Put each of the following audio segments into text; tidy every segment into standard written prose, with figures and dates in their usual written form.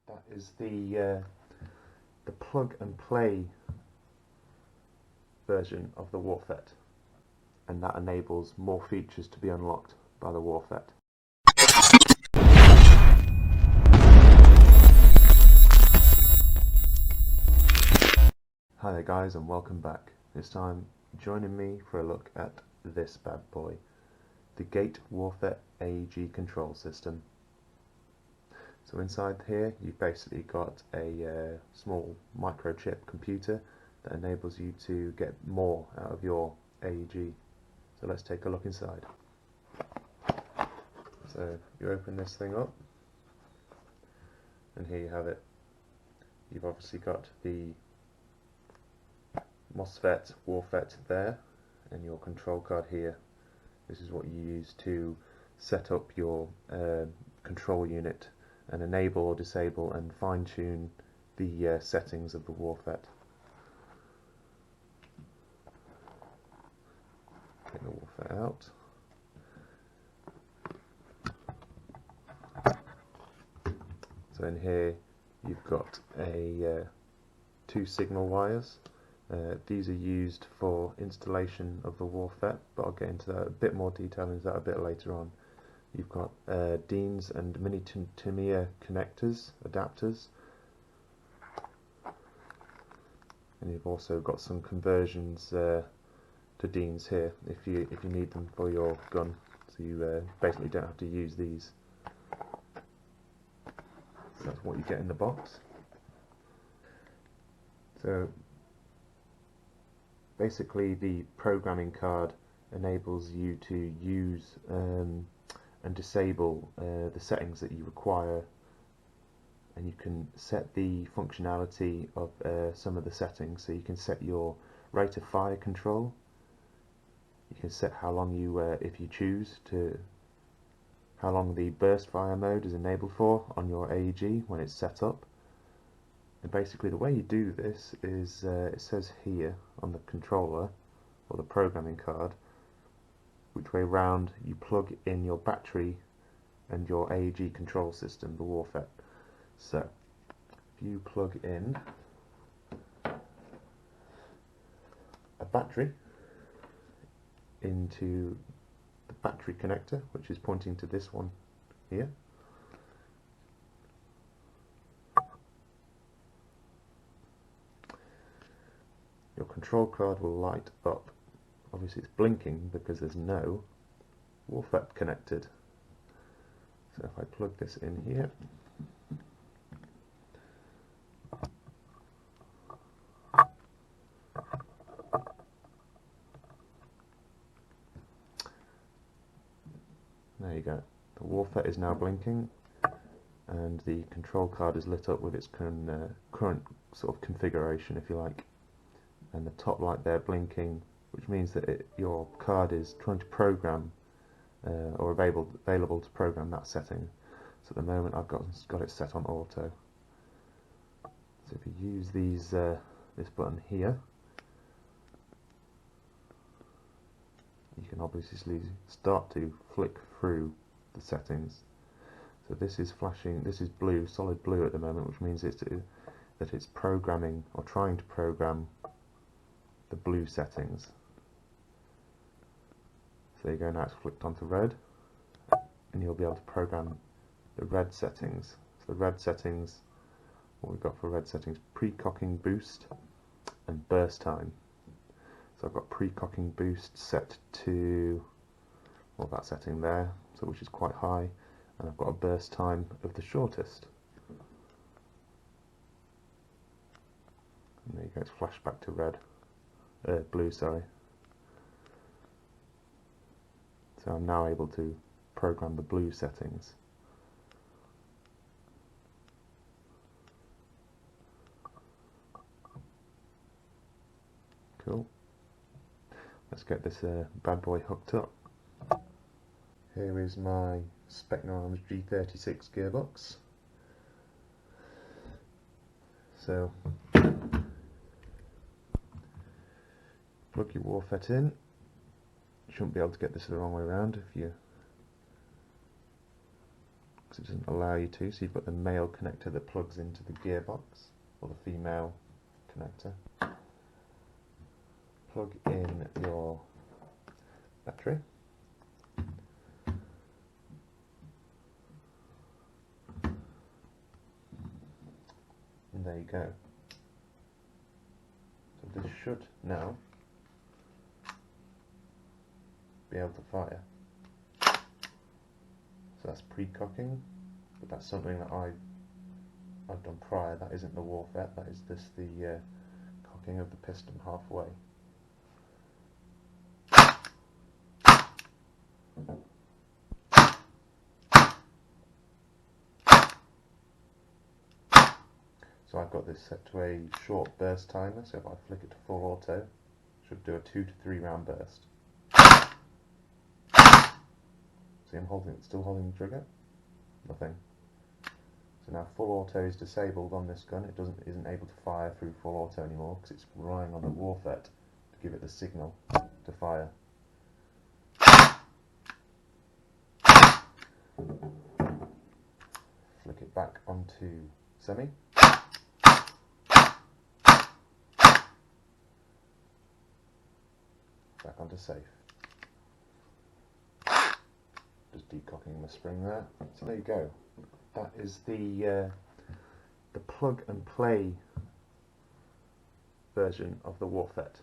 That is the plug and play version of the WARFET, and that enables more features to be unlocked by the WARFET. Hi there guys, and welcome back. This time joining me for a look at this bad boy, the GATE WARFET AEG control system. So inside here you've basically got a small microchip computer that enables you to get more out of your AEG. So let's take a look inside. So you open this thing up, and here you have it. You've obviously got the MOSFET, WARFET there, and your control card here. This is what you use to set up your control unit and enable or disable and fine-tune the settings of the WARFET. Take the WARFET out. So in here you've got two signal wires. These are used for installation of the WARFET, but I'll get into that a bit more detail into that a bit later on. You've got Deans and mini Tamiya connectors, adapters, and you've also got some conversions to Deans here if you need them for your gun. So you basically don't have to use these. So that's what you get in the box. So basically the programming card enables you to use and disable the settings that you require, and you can set the functionality of some of the settings. So you can set your rate of fire control, you can set how long you, if you choose to, how long the burst fire mode is enabled for on your AEG when it's set up. And basically the way you do this is, it says here on the controller or the programming card which way round you plug in your battery and your AEG control system, the WARFET. So if you plug in a battery into the battery connector, which is pointing to this one here, your control card will light up. Obviously it's blinking because there's no WARFET connected. So if I plug this in here, there you go. The WARFET is now blinking, and the control card is lit up with its current sort of configuration, if you like, and the top light there blinking, which means that your card is trying to program or available to program that setting. So at the moment I've got it set on auto. So if you use this button here, you can obviously start to flick through the settings. So this is flashing, this is blue, solid blue at the moment, which means that it's programming or trying to program the blue settings. So there you go, now it's flicked onto red, and you'll be able to program the red settings. So the red settings, what we've got for red settings, pre-cocking boost and burst time. So I've got pre-cocking boost set to, well, that setting there, so which is quite high, and I've got a burst time of the shortest. And there you go, it's flashed back to red, blue, sorry. So I'm now able to program the blue settings. Cool. Let's get this bad boy hooked up. Here is my specna G36 gearbox. So plug your WARFET in. You shouldn't be able to get this the wrong way around if you, because it doesn't allow you to. So you've got the male connector that plugs into the gearbox, or the female connector. Plug in your battery. And there you go. So this should now be able to fire. So that's pre-cocking, but that's something that I've done prior. That isn't the WARFET, that is just the cocking of the piston halfway. So I've got this set to a short burst timer, so if I flick it to full auto, it should do a 2 to 3 round burst. See, I'm still holding the trigger. Nothing. So now full auto is disabled on this gun. It isn't able to fire through full auto anymore because it's relying on the WARFET to give it the signal to fire. Flick it back onto semi. Back onto safe. Just decocking the spring there. So there you go. That is the plug and play version of the WARFET.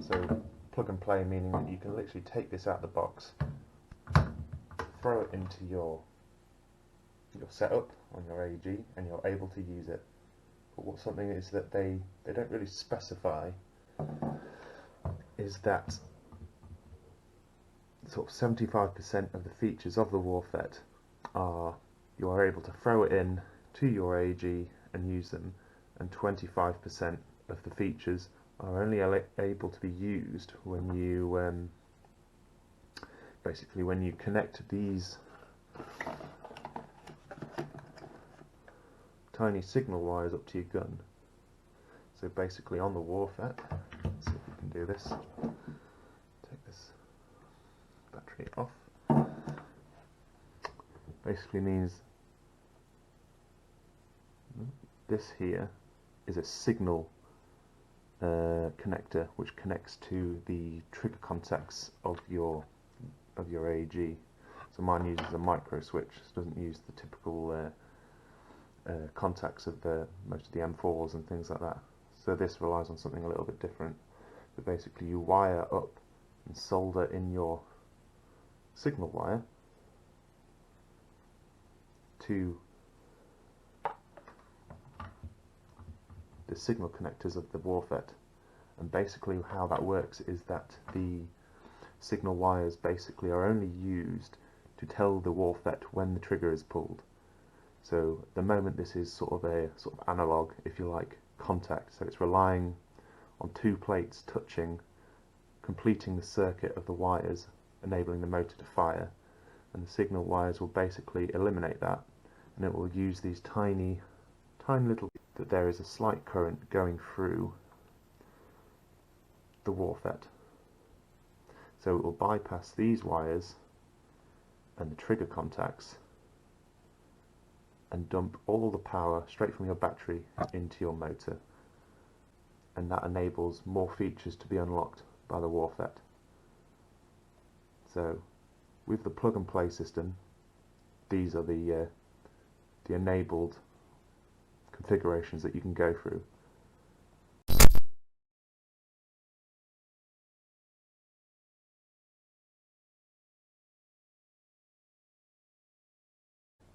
So plug and play meaning that you can literally take this out of the box, throw it into your setup on your AEG, and you're able to use it. But what something is that they don't really specify is that sort of 75% of the features of the WARFET are you are able to throw it in to your AEG and use them, and 25% of the features are only able to be used when you basically when you connect these tiny signal wires up to your gun. So basically on the WARFET, let's see if we can do this. Take this battery off. Basically means this here is a signal connector which connects to the trigger contacts of your AEG. So mine uses a micro switch. It doesn't use the typical contacts of most of the M4s and things like that. So this relies on something a little bit different. But basically you wire up and solder in your signal wire to the signal connectors of the WARFET. And basically how that works is that the signal wires basically are only used to tell the WARFET when the trigger is pulled. So at the moment this is sort of analog, if you like, contact. So it's relying on two plates touching, completing the circuit of the wires, enabling the motor to fire. And the signal wires will basically eliminate that, and it will use these tiny little that there is a slight current going through the WARFET. So it will bypass these wires and the trigger contacts and dump all the power straight from your battery into your motor, and that enables more features to be unlocked by the WARFET. So with the plug and play system, these are the enabled configurations that you can go through.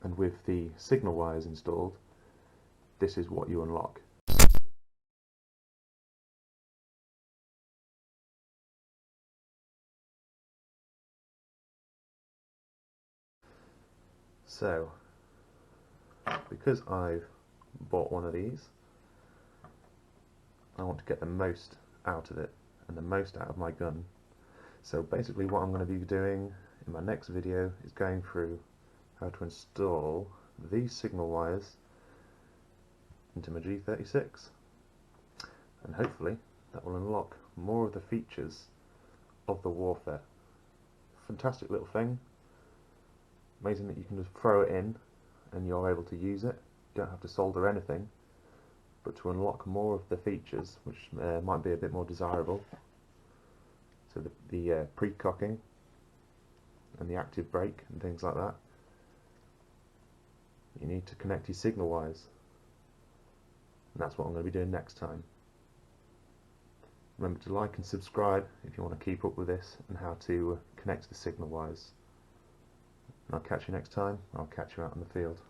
And with the signal wires installed, this is what you unlock. So, because I've bought one of these, I want to get the most out of it and the most out of my gun. So basically what I'm going to be doing in my next video is going through how to install these signal wires into my G36, and hopefully that will unlock more of the features of the WARFET. Fantastic little thing. Amazing that you can just throw it in and you're able to use it. You don't have to solder anything. But to unlock more of the features, which might be a bit more desirable, so the pre-cocking and the active brake and things like that, you need to connect your signal wires. And that's what I'm going to be doing next time. Remember to like and subscribe if you want to keep up with this and how to connect the signal wires. And I'll catch you next time. I'll catch you out in the field.